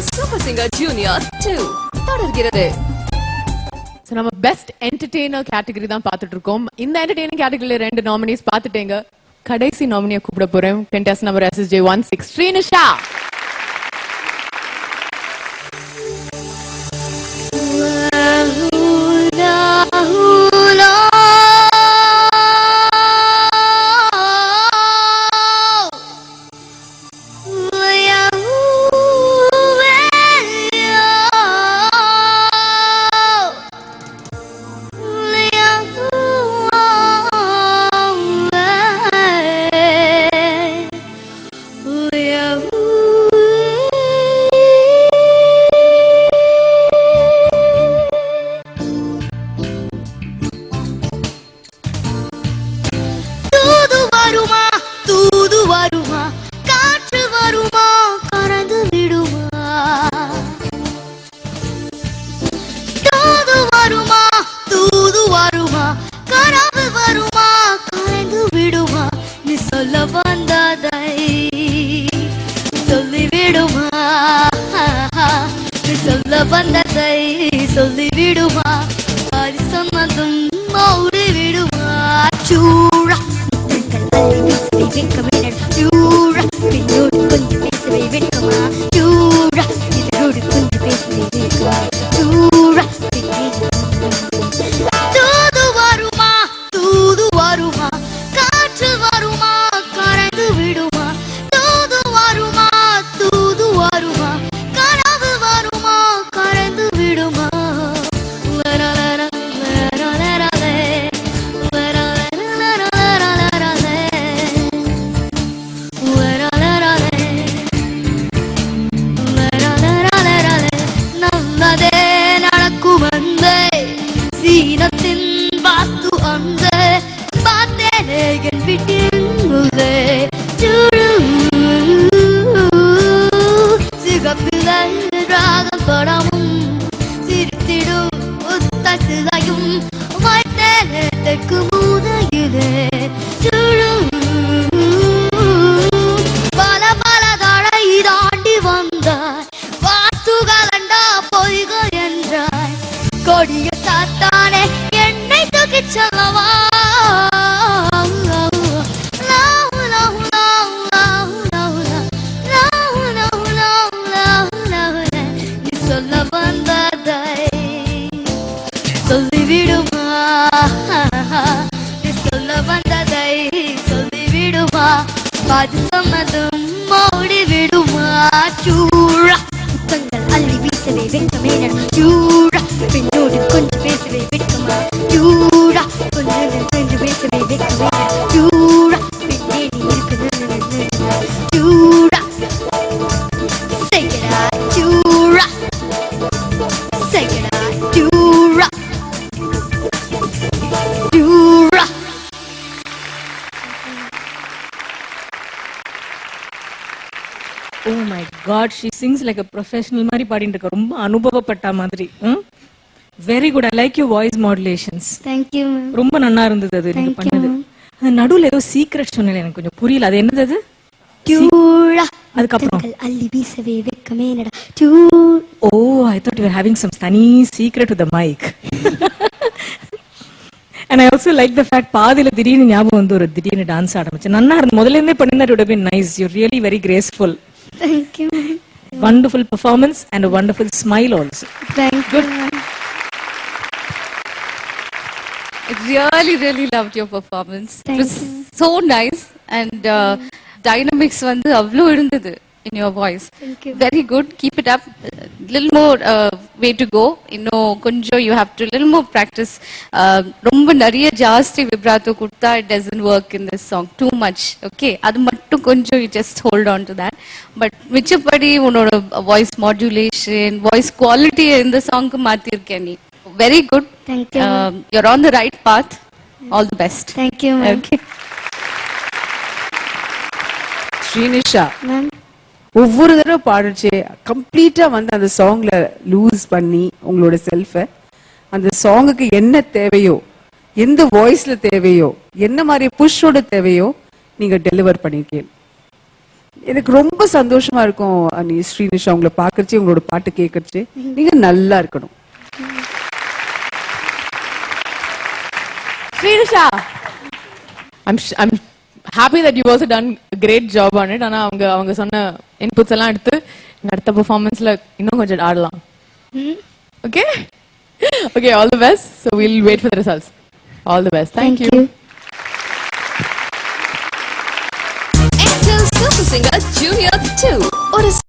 Super singer junior 2 தொடர்கிறது. நம்ம best entertainer category தான் பார்த்துட்டு இருக்கோம். இந்த என்டர்டெய்னிங் கேட்டகரியில 2 நாமினிஸ் பார்த்துட்டேங்க. கடைசி நாமினியை கூப்பிட போறேன். Contestant number SSJ16 Srinisha. சொல்லிவிடுமா அது சொன்னதும் மௌடி விடுமா சூழா சூழா பின்னோடு கொஞ்சம் பேசவே வெட்கமா சூழா இதோடு கொஞ்சம் பேசவே வெட்கமா சூழா தூது வருமா காற்று வருமா கரைந்து விடுமா தூது வருமா கனவு வருமா கரைந்து விடுமா கொடிய சாத்தானே என்னை தூக்கி செல்லவா நீ சொல்ல வந்ததை சொல்லிவிடுமா நீ சொல்ல வந்ததை சொல்லிவிடுமா பாதி சொன்னதும் மௌடி விடுமா சூழா புத்தங்கள் அள்ளி வீசவே வெட்கமே சூழா பின்னோடு கொஞ்சம் பேசவே வெட்கமா சூழா கொஞ்சம் பேசவே வெட்கமே சூழா பின்னே நீ இருக்குது சூழா செய்யடா சூழா செய்யடா சூழா சூழா. Oh my God, she sings like a professional மாதிரி பாடிட்டு இருக்க. ரொம்ப அனுபவப்பட்ட மாதிரி. Very good. I like your voice modulations. Thank you. ரொம்ப நல்லா இருந்தது அது நீங்க பண்ணது. அது நடுவுல ஏதோ சீக்ரெட் சொன்னீங்க, எனக்கு கொஞ்சம் புரியல. அது என்னது அது? சூழா. அதுக்கு அப்புறம் அள்ளி வீசவே வெட்கமேனடா. Oh, I thought you were having some funny secret to the mic. And I also like the fact பாதியில திடீர்னு ஞாபகம் வந்து ஒரு திடீர்னு டான்ஸ் ஆரம்பிச்சு. நல்லா இருந்து முதல்ல இருந்தே பண்ணிருந்தா it would have been nice. You're really very graceful. Thank you. Wonderful performance and a wonderful smile also. Thank you. I really loved your performance. Thank it was so nice and dynamics வந்து அவ்ளோ இருந்தது in your voice. Thank you. Very good. Keep it up. Little more way to go. கொஞ்சம் you have to little more practice. ரொம்ப நிறைய ஜாஸ்தி vibrato கொடுத்தா it doesn't work in this song too much. Okay, அது மட்டும் கொஞ்சம் you just hold on to that. But மிச்சப்படி உன்னோட voice modulation, voice quality இந்த songக்கு மாத்திருக்க நீ. Very good. Thank you. You're on the right path. All the best. Thank you. Okay. Srinisha Ma'am. ஒவ்வொரு தடவை பாடுச்சு கம்ப்ளீட்டா வந்து அந்த சாங்ல லூஸ் பண்ணி உங்களோட செல்ஃப அந்த சாங்குக்கு என்ன தேவையோ, எந்த வாய்ஸ்ல தேவையோ, என்ன மாதிரி புஷ்ஷோட தேவையோ நீங்க டெலிவர் பண்ணிருக்கீங்க. எனக்கு ரொம்ப சந்தோஷமா இருக்கும் அனி ஸ்ரீனிஷா உங்களை பாக்குறச்சு உங்களோட பாட்டு கேட்கறச்சு. நீங்க நல்லா இருக்கணும். Srinisha, I'm happy that you've also done a great job on it. ஆனா அவங்க சொன்ன இன்புட்ஸ் எல்லாம் எடுத்து அடுத்த பெர்ஃபார்மன்ஸ்ல இன்னும் கொஞ்சம் ஆடலாம். Okay? Okay, all the best. So we'll wait for the results. All the best. Thank you. Angel Super Singer Junior 2.